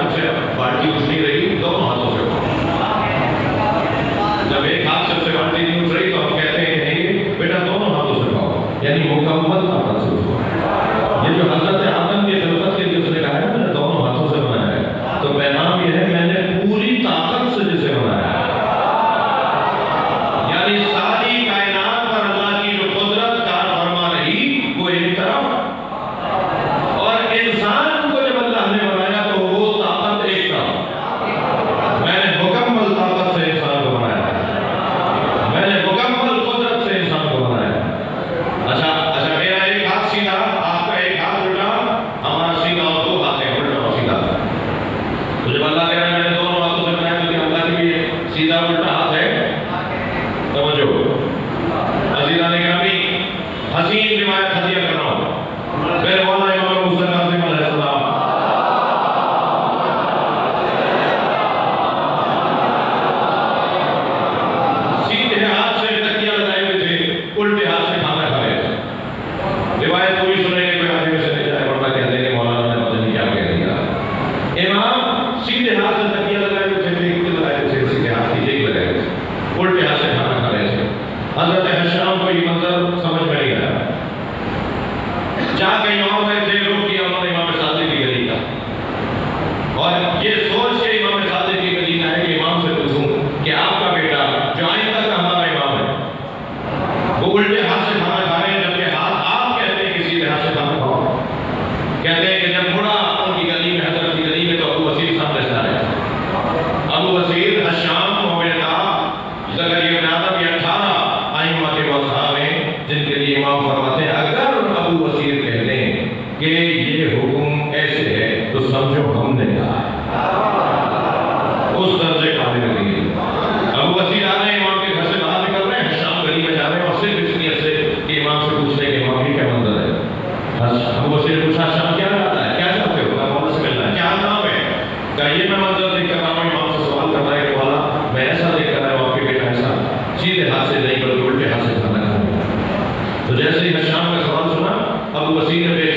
ہاتھ سے بالٹی اٹھ نہیں رہی دونوں ہاتھوں سے جب ایک ہاتھ سے بالٹی نہیں اٹھ رہی تو ہم کہتے ہیں بیٹا دونوں ہاتھوں سے کھاؤ یعنی مکمل طاقت سے اٹھو یہ جو حضرت آدم کی خلقت کے لیے اس نے کہا ہے میں نے دونوں ہاتھوں سے بنایا ہے تو پیغام یہ ہے میں نے پوری طاقت سے جسے بنایا ہے یعنی ساری کائنات پر اللہ کی جو قدرت کار فرما رہی وہ ایک طرف اور انسان کو جب اللہ نے بنایا تو وہ طاقت ایک طرف میں نے مکمل طاقت سے انسان کو بنایا میں نے مکمل قدرت سے انسان کو بنایا اچھا میرا ایک ہاتھ سیدھا آپ کا ایک ہاتھ الٹا ہمارا سیدھا اور دو ہاتھ ہیں الٹا اور سیدھا تو جب اللہ کہہ رہا ہے میں نے دونوں ہاتھوں سے بنایا تو اللہ کے بھی سیدھا الٹا ہاتھ ہے سمجھو عزیزان گرامی حسین روایت ہدیہ کر رہا ہوں میرے مولانا امام حسین کاظم علیہ السلام سیدھے ہاتھ سے تکیہ لگائے ہوئے تھے الٹے ہاتھ سے کھانا کھا رہے تھے روایت پوری سنیں گے کوئی آدمی سے نہیں جائے ورنہ کہہ دیں گے مولانا نے پتہ نہیں کیا کہہ دیا امام سیدھے ہاتھ سے تکیہ لگائے ہوئے تھے لگائے ہوئے تھے سیدھے ہاتھ کی جیک لگائے ہوئے تھے الٹے ہاتھ سے کھانا کھا رہے تھے حضرت حشام کو یہ منظر سمجھ میں نہیں آیا جہاں کہیں اور گئے تھے روک کیا انہوں نے امام صادق کی گلی کا اور یہ سوچ کے امام صادق کی گلی کا ہے کہ امام سے پوچھوں کہ آپ کا بیٹا جو آئندہ کا ہمارا امام ہے وہ الٹے ہاتھ سے کھانا کھا رہے ہیں جبکہ آپ کہتے ہیں کہ سیدھے ہاتھ سے کھانا کھاؤ کہتے ہیں کہ جب مڑا ان کی گلی میں حضرت کی گلی میں تو ابو وسیل سامنے سے آ رہے تھے ابو وسیل حشام مومنہ زکریا بن آدم یہ 18 ائمہ کے وہ صحابہ ہیں جن کے لیے امام فرماتے ہیں اگر ابو وسیل کہتے ہیں کہ یہ حکم ایسے ہے تو سمجھو ہم نے کہا ہے اس درجے قابل نہیں ہے ابو وسیل آ رہے ہیں امام کے گھر سے باہر نکل رہے ہیں شام گلی میں جا رہے ہیں اور صرف اس نیت سے کہ امام سے پوچھتے ہیں کہ امام کی کیا منظر ہے ابو وسیل پوچھا شام کیا رہتا ہے کیا چاہتے ہو مولا سے ملنا ہے کیا نام ہے کہ یہ میں منظر دیکھ کر رہا ہوں امام سے سوال کر رہا ہے کہ مولا میں ایسا دیکھ کر رہا ہوں آپ کے بیٹا ایسا سیدھے ہاتھ سے نہیں بلکہ الٹے ہاتھ سے کھانا کھانا تو جیسے ہی حشام کا سوال سنا ابو وسیل نے بے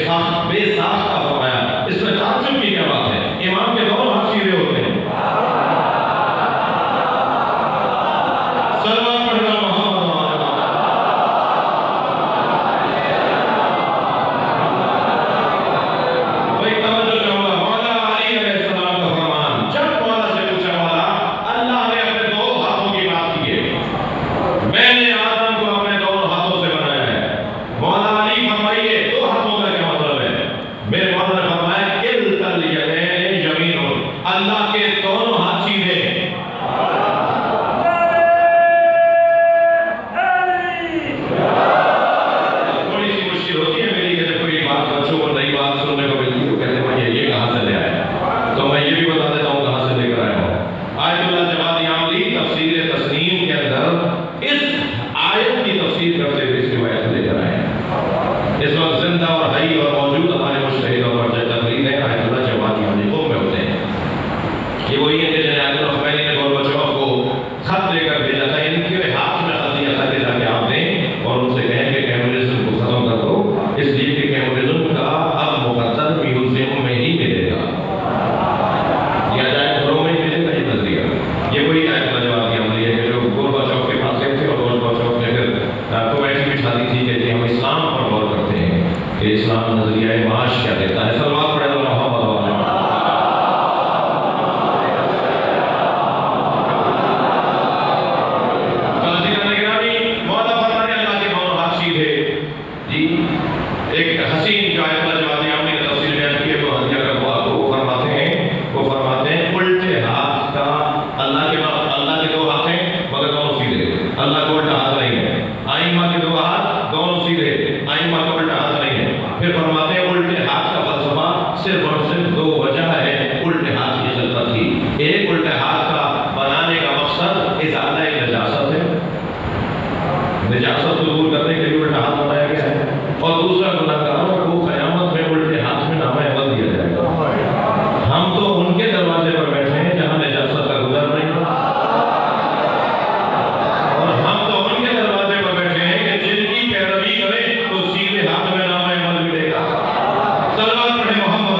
ساختہ فرمایا اس میں تعجب کی کیا بات ہے امام کے دونوں ہاتھ سیدھے ہوتے ہیں سلام پڑھنا محمد بھائی توجہ چاہوں مولا علی علیہ السلام کا فرمان جب مولا سے پوچھا مولا اللہ نے اپنے دو ہاتھوں کی بات کی ہے میں نے آدم کو اپنے دونوں ہاتھوں سے بنایا ہے مولا علی فرمائیے دو ہاتھوں کا کیا مطلب ہے میرے مولا نے فرمایا کلتل یدین یمین اللہ کے دونوں ہاتھ سیدھے ہیں تھوڑی سی مشکل ہوتی ہے میری کہ جب کوئی بات بچوں کو نئی بات سننے کو ملتی ہے وہ کہتے ہیں بھائی یہ کہاں سے لے آیا تو میں یہ بھی بتا دیتا ہوں کہاں سے لے کر آیا ہوں آیت اللہ جواد عاملی تفسیر تسنیم کے اندر اس آیت کی تفسیر کرتے ہوئے اس روایت لے کر آئے ہیں اس وقت زندہ اور حی اور موجود ہمارے مشتہد اور مرجع تقریر ہے آیت اللہ جواد عاملی قوم میں ہوتے ہیں یہ وہی ہے کہ جنہیں آیت الرحمینی نے گورباچوف کو خط دے کر بھیجا تھا ان کے ہاتھ میں خط دیا تھا کہ جا کے آپ دیں اور ان سے کہیں کہ کمیونزم کو ختم کر دو اس لیے کہ کمیونزم کا اب مقدر میوزیم میں ہی ملے گا یا جائے گھروں میں ہی ملے گا یہ نظریہ یہ وہی آیت اللہ جواد عاملی ہے کہ جو گورباچوف کے پاس گئے تھے اور گورباچوف نے پھر کمیٹی بٹھا دی تھی کہ ہم اسلام پر غور کرتے ہیں کہ اسلام نظریہ معاش کیا دیتا ہے سلوات پڑھے اللہ محمد ایک حسین جو آیت اللہ جواد عاملی نے تفسیر بیان کی ہے وہ ہدیہ کا دعا کو وہ فرماتے ہیں الٹے ہاتھ کا اللہ کے دو ہاتھ ہیں مگر دونوں سیدھے اللہ کو الٹا ہاتھ نہیں ہے ائمہ کے دو ہاتھ دونوں سیدھے ائمہ کا الٹا ہاتھ نہیں ہے پھر فرماتے ہیں الٹے ہاتھ کا فلسفہ صرف اور صرف دو وجہ ہے الٹے ہاتھ کی خلقت کی ایک الٹے ہاتھ کا بنانے کا مقصد ازالہ نجاست ہے نجاست کو دور کرنے کے لیے الٹا ہاتھ بنایا گیا ہے اور دوسرا گناہگاروں کو قیامت میں الٹے ہاتھ میں نامہ عمل دیا جائے گا ہم تو ان کے دروازے پر بیٹھے ہیں جہاں نجاست کا گزر نہیں اور ہم تو ان کے دروازے پر بیٹھے ہیں کہ جن کی پیروی کریں تو سیدھے ہاتھ میں نامہ عمل ملے گا صلوات پڑھیں محمد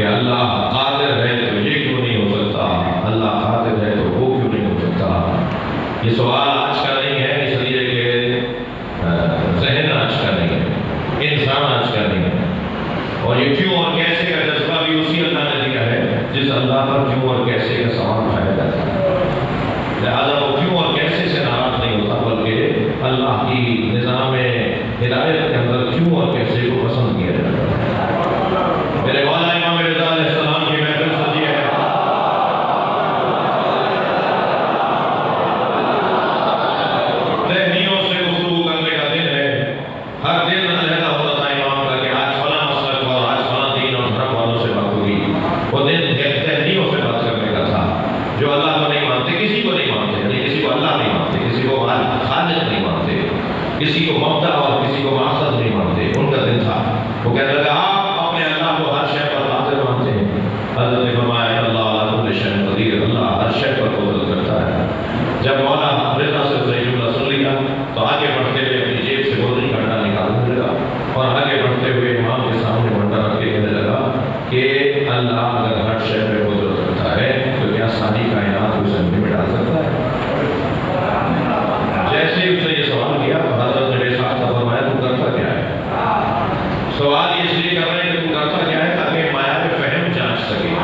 کہ اللہ قادر ہے تو یہ کیوں نہیں ہو سکتا، اللہ قادر ہے تو وہ کیوں نہیں ہو سکتا؟ یہ سوال آج کا نہیں ہے، اس لیے کہ ذہن آج کا نہیں ہے، انسان آج کا نہیں ہے، اور یہ کیوں اور کیسے کا جذبہ بھی اسی اللہ نے دیا ہے جس اللہ پر کیوں اور کیسے کا سوال اٹھایا جاتا ہے۔ لہٰذا وہ کیوں اور کیسے سے ناراض نہیں ہوتا، بلکہ اللہ کی نظام ہدایت کے اندر کیوں اور کیسے کو پسند کیا جاتا ہے۔ میرے مولا امام رضا علیہ السلام کی محفل سجی ہے، تہنیوں سے گفتگو کرنے کا دن ہے، ہر دن علیحدہ ہوتا تھا امام کا کہ آج فلاں مسلک اور آج فلاں دین اور دھرم والوں سے بات ہوگی، وہ دن تہنیوں سے بات کرنے کا تھا، جو اللہ کو نہیں مانتے، کسی کو نہیں مانتے، یعنی کسی کو اللہ نہیں مانتے، کسی کو خالق نہیں مانتے، کسی کو مبدا اور کسی کو ماخذ نہیں مانتے، ان کا دن تھا۔ وہ کہنے لگا آپ اپنے اللہ کو ہر شے پر قادر مانتے ہیں، حضرت نے فرمایا اللہ علی کل شیء قدیر، اللہ ہر شے پر قدرت رکھتا ہے۔ جب مولا رضا سے صحیح جملہ سن لیا تو آگے بڑھتے ہوئے اپنی جیب سے گودری کا ڈنڈا نکالنے لگا اور آگے بڑھتے ہوئے امام کے سامنے ڈنڈا رکھ کے کہنے لگا کہ اللہ اگر ہر شے پہ قدرت رکھتا ہے تو کیا ساری کائنات کو زمین میں ڈال سکتا ہے؟ جیسے ہی اس نے یہ سوال کیا تو حضرت نے بے ساختہ فرمایا تم کرتا کیا ہے؟ سوال اس لیے کر رہے ہیں کہ تم کرتا کیا ہے تاکہ معیار فہم جانچ سکے،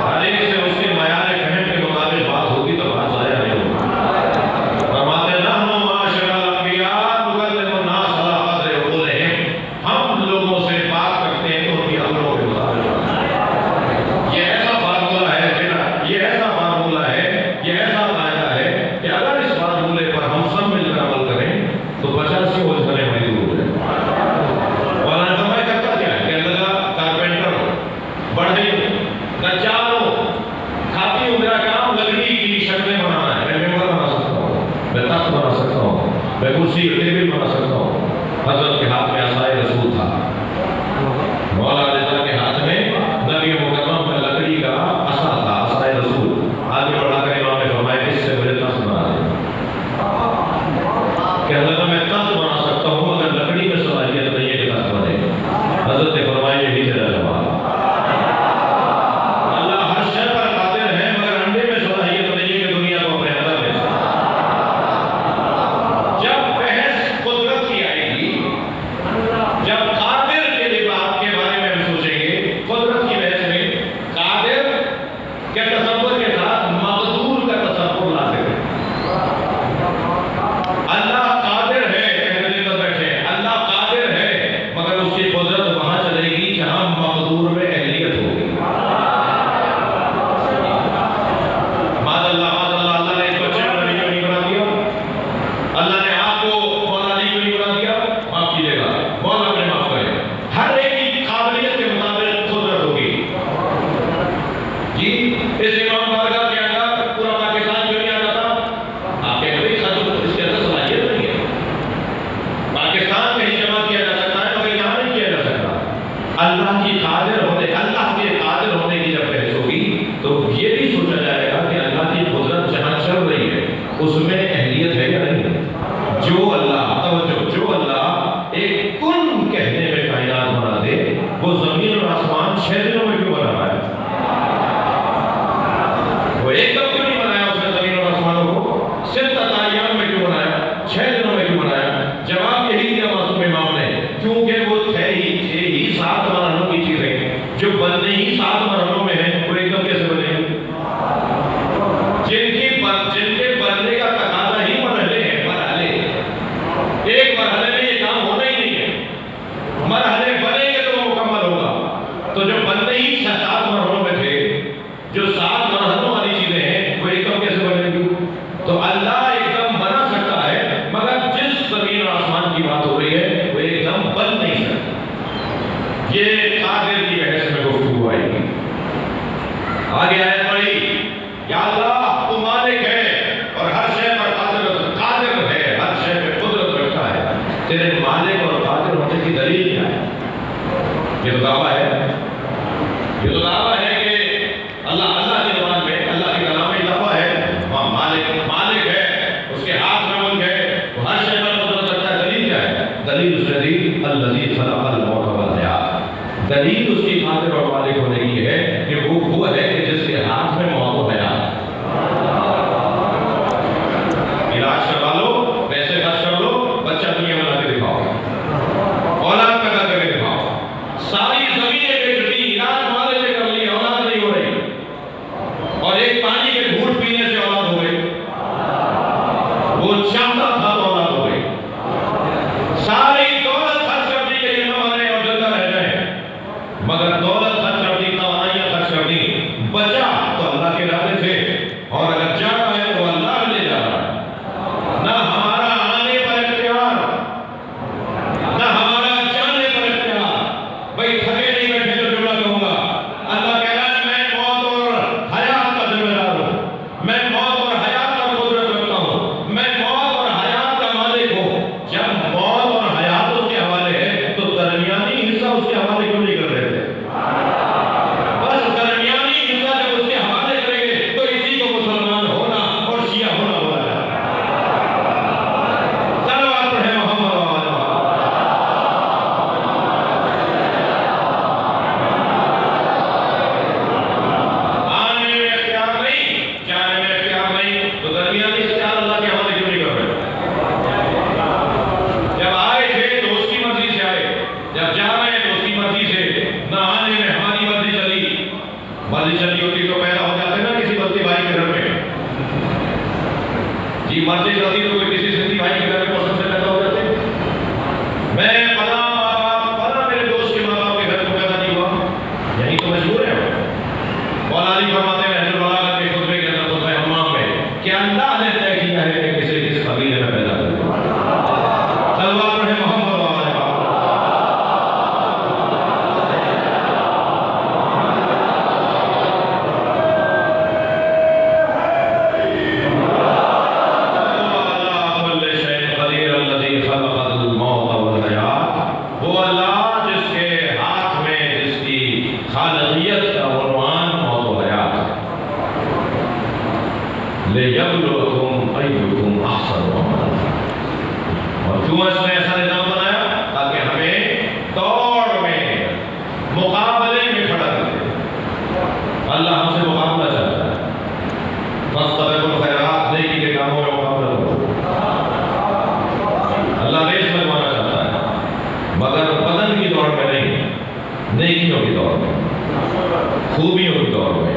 ہر ایک سے اس کے معیار فہم کے مطابق بات ہوگی تو بات ضائع نہیں ہوگی۔ فرماتے ہیں نحن معاشر الانبیاء نکلم الناس علی قدر عقولہم، ہم لوگوں سے بات کرتے ہیں تو ان کی عقلوں کے مطابق۔ یہ ایسا فارمولہ ہے بیٹا، یہ ایسا فارمولہ ہے، یہ ایسا قاعدہ ہے کہ اگر اس فارمولے پر ہم سب مل کر عمل کریں تو 85 ہو جانے والی دور ہے۔ مولانا فرمایا کرتا کیا ہے؟ کہنے لگا کارپینٹر ہو، بڑھئی ہو، نجار ہو، کھاتی ہوں، میرا کام لکڑی کی شکلیں بنانا ہے، میں ممبر بنا سکتا ہوں، میں تخت بنا سکتا ہوں، میں کرسی ٹیبل بنا سکتا ہوں۔ حضرت کے ہاتھ میں عصائے رسول تھا، مولا رضا کے ہاتھ میں نبی مکرم کا لکڑی کا عصا تھا، عصائے رسول۔ آگے بڑھا کر امام نے فرمایا اس سے مجھے تخت بنا دے۔ کہنے لگا میں تخت بنا سکتا ہوں اگر لکڑی میں صلاحیت نہیں ہے کہ تخت بنے۔ حضرت نے فرمایا یہی تیرا جواب، اللہ ہر شے پر قادر ہے مگر انڈے میں صلاحیت نہیں ہے کہ دنیا کو اپنے اندر لے سکے۔ جب بحث قدرت کی آئے گی، جب قادر کے بات کے بارے میں ہم سوچیں گے، قدرت کی بحث میں قادر کے تصور کے ساتھ مقدور کا تصور لاتے ہیں۔ اللہ قادر ہے، کہنے پر بیٹھے اللہ قادر ہے، مگر اس کی قدرت وہاں چلے گی جہاں مقدور میں اہلیت ہوگی۔ معاذ اللہ اللہ نے اس بچے کو نبی کیوں نہیں بنا دیا؟ اللہ نے آپ کو مولا علی کیوں نہیں بنا دیا؟ معاف کیجیے گا، مولا اپنے معاف کرے، ہر ایک کی قابلیت کے مطابق قدرت ہوگی۔ جی اس امام بارگاہ کے اندر پورا پاکستان کیوں نہیں آتا تھا؟ آپ کے کبھی خاتون اس کے اندر صلاحیت نہیں ہے، پاکستان میں ہی جمع کیا جا سکتا ہے مگر یہاں نہیں کیا جا سکتا۔ اللہ کی قادر ہونے، اللہ کے قادر ہونے کی جب بحث ہوگی تو یہ بھی سوچا جائے گا کہ اللہ کی قدرت جہاں چل رہی ہے اس میں اہلیت ہے یا نہیں۔ جو اللہ توجہ، جو اللہ ایک کن کہنے میں کائنات بنا دے، وہ زمین اور آسمان 6 دنوں میں کیوں بنا رہا ہے؟ وہ ایک دم کیوں نہیں بنایا اس نے زمین اور آسمانوں کو؟ صرف ایام میں کیوں بنایا؟ 6 دنوں میں کیوں بنایا؟ جواب یہی دیا معصوم امام نے، کیونکہ وہ تھے ہی 7 مرحلوں کی چیزیں جو بننے ہی 7 مرحلوں میں ہیں، وہ ایک دم کیسے بنے گی؟ جن کے بننے کا تقاضا ہی مرحلے ہیں، مرحلے، ایک مرحلے میں یہ کام ہونا ہی نہیں ہے، مرحلے بنیں گے تو وہ مکمل ہوگا۔ تو جو بننے ہی 7 مرحلوں میں تھے، جو 7 مرحلوں والی چیزیں ہیں، وہ ایک دم کیسے بنے گی؟ تو اللہ ایک دم بنا سکتا ہے مگر جس زمین اور آسمان کی بات ہو رہی ہے وہ ایک دم بن نہیں سکتا۔ یہ قادر کی بحث میں گفتگو آئے گی۔ آگے آیت پڑھی، یا اللہ تو مالک ہے اور ہر شے پر قادر ہے، ہر شے پہ قدرت رکھتا ہے، تیرے مالک اور قادر ہونے کی دلیل کیا ہے؟ یہ تو دعویٰ ہے، یہ تو دعویٰ ہے کہ اللہ کی زبان میں، اللہ کے کلام میں دعویٰ ہے، وہاں مالک ہے، اس کے ہاتھ میں ملک ہے، وہ ہر شے پر قدرت رکھتا ہے۔ دلیل کیا ہے؟ دلیل اس نے دی الذی خلق الموت والحیات، دلیل اس کی خاطر اور مالک ہونے کی ہے کہ وہ ہے کہ جس کے ہاتھ میں موت و حیات۔ علاج کروا لو، پیسے خرچ کر لو، بچہ دنیا بنا کے دکھاؤ، اولاد پیدا کر کے دکھاؤ، ساری زمینیں بیچ دی، علاج مالے سے کر لیا، اولاد نہیں ہو رہی، اور ایک پانی کے گھونٹ پینے سے اولاد ہو گئی، وہ چاہتا تھا تو اولاد ہو گئی، ساری دولت خرچ کر دی کہ یہ نہ مرے اور زندہ رہ جائیں، مگر دولت خرچ کر دی، توانائیاں خرچ کر دی، بچا تو اللہ کے ارادے سے، اور اگر جا رہا ہے تو اللہ لے جا رہا ہے، نہ ہمارا آنے پر اختیار، نہ ہمارا جانے پر اختیار۔ بھئی تھکے نہیں بیٹھے تو جملہ کہوں گا، اللہ کہہ رہا ہے میں موت اور حیات کا ذمہ دار ہوں، میں موت اور حیات کا قدرت رکھتا ہوں، میں موت اور حیات کا مالک ہوں۔ جب موت اور حیات اس کے حوالے ہے تو درمیانی حصہ اس کے حوالے کیوں نہیں کر رہے تھے؟ بس درمیانی حصہ جب اس کے حوالے کریں گے تو اسی کو مسلمان ہونا اور شیعہ ہونا بولا جائے۔ صلوات پڑھیں محمد و آل محمد۔ آنے میں اختیار نہیں، جانے میں اختیار نہیں، تو درمیانی اختیار اللہ کے حوالے کیوں نہیں کر رہے؟ جب آئے تھے تو اس کی مرضی سے آئے، جب جا رہے ہیں تو اس کی مرضی سے، نہ آنے میں ہماری مرضی چلی، مرضی چلی ہوتی تو پیدا ہو جاتے نا کسی بلتی بھائی کے گھر میں، جی مرضی چلتی تو کوئی کسی سندھی بھائی کے گھر میں موسم سے پیدا ہو جاتے۔ میں فلاں ماں باپ، فلاں میرے دوست کے ماں باپ کے گھر کو پیدا نہیں ہوا، یہی تو مجبور ہے۔ مولا علی فرماتے ہیں نہج البلاغہ کے خطبے کے اندر خطبہ حمام میں کہ اللہ نے طے کیا ہے کہ کسی کس قبیلے میں پیدا کرے۔ صلوات پڑھیں محمد و آل محمد۔ وہ اللہ جس کے ہاتھ میں جس کی خالقیت کا عنوان موت و حیات ہے۔ لِيَبْلُوَكُمْ أَيُّكُمْ أَحْسَنُ عَمَلًا۔ اور کیوں اس نے ایسا نظام بنایا؟ تاکہ ہمیں دوڑ میں، مقابلے میں کھڑا کر دے۔ اللہ ہم سے مقابلہ چاہتا ہے، فَاسْتَبِقُوا الْخَيْرَاتِ، نیکی کے کاموں میں مقابلہ کرو۔ اللہ ریس میں مانا چاہتا ہے، مگر بدن کی دوڑ میں نہیں، نیکیوں کی دوڑ میں، خوبیوں کی دوڑ میں،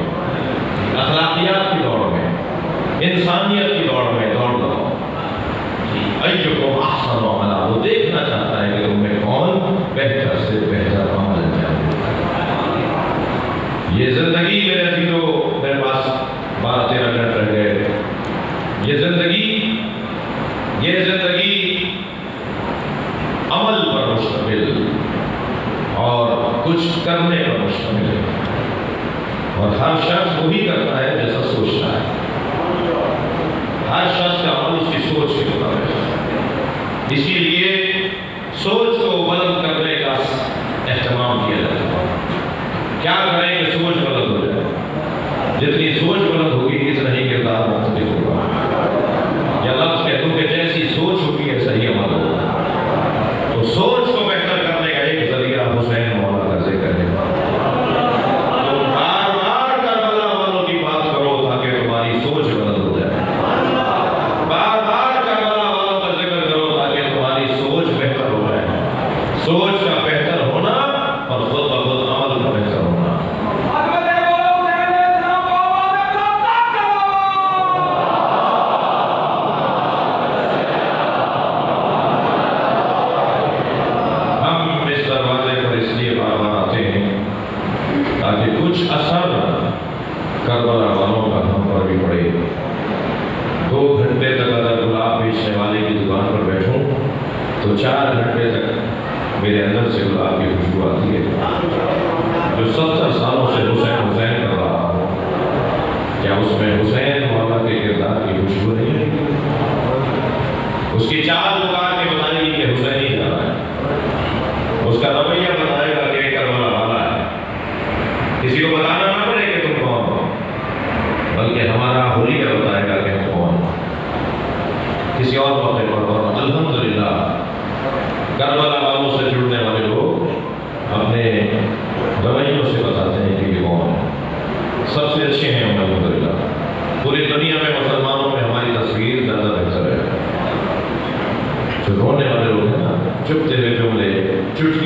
اخلاقیات کی دوڑ میں، انسانیت کی دوڑ میں دوڑ لگاؤ۔ ایُّکُمْ احسن عملا، وہ دیکھنا چاہتا ہے کہ تم میں کون بہتر سے بہتر عمل جائے۔ یہ زندگی میرے عزیزو، میرے پاس 12-13 منٹ رہ گئے، یہ زندگی عمل پر مشتمل اور کچھ کرنے پر مشتمل ہے، اور ہر شخص وہی کرتا ہے جیسا سوچتا ہے، ہر شخص کا عمل اس کی سوچ کے مطابق ہے، اسی لیے سوچ کو بلند کرنے کا اہتمام کیا جاتا ہے۔ کیا کریں کہ سوچ بلند ہو جائے؟ جتنی سوچ بلند ہوگی اتنا ہی کردار مختلف ہوگا، یا لفظ کہہ دوں کہ جیسی سوچ ہوگی ایسا ہی عمل ہوگا۔ تو سوچ کو بہتر کرنے کا ایک ذریعہ حسین مولا کا ذکر ہے۔ تو بار بار کربلا والوں کی بات کرو تاکہ تمہاری سوچ بلند ہو جائے، بار بار کربلا والوں کا ذکر کرو تاکہ تمہاری سوچ بہتر ہو جائے، سوچ کا بہتر ہونا اور خود بخود عمل کا بہتر ہونا۔ تاکہ کچھ اثر کربلا والوں کا ہم پر بھی پڑے۔ 2 گھنٹے تک اگر گلاب بیچنے والے کی دکان پر بیٹھوں تو 4 گھنٹے تک میرے اندر سے گلاب کی خوشبو آتی ہے۔ جو 70 سالوں سے حسین حسین کر رہا ہوں، کیا اس میں حسین مولا کے کردار کی خوشبو نہیں ہے؟ اس کی چال پکار کے بتائے گی کہ حسین ہی جا رہا ہے، اس کا رویہ بتائے گا کہ کربلا والا ہے۔ کسی کو بتانا نہ پڑے کہ تم کون ہو، بلکہ ہمارا حلیہ بتائے گا کہ ہم کون ہو۔ کسی اور موقع پر، اور الحمدللہ کربلا والوں سے جڑنے والے لوگ اپنے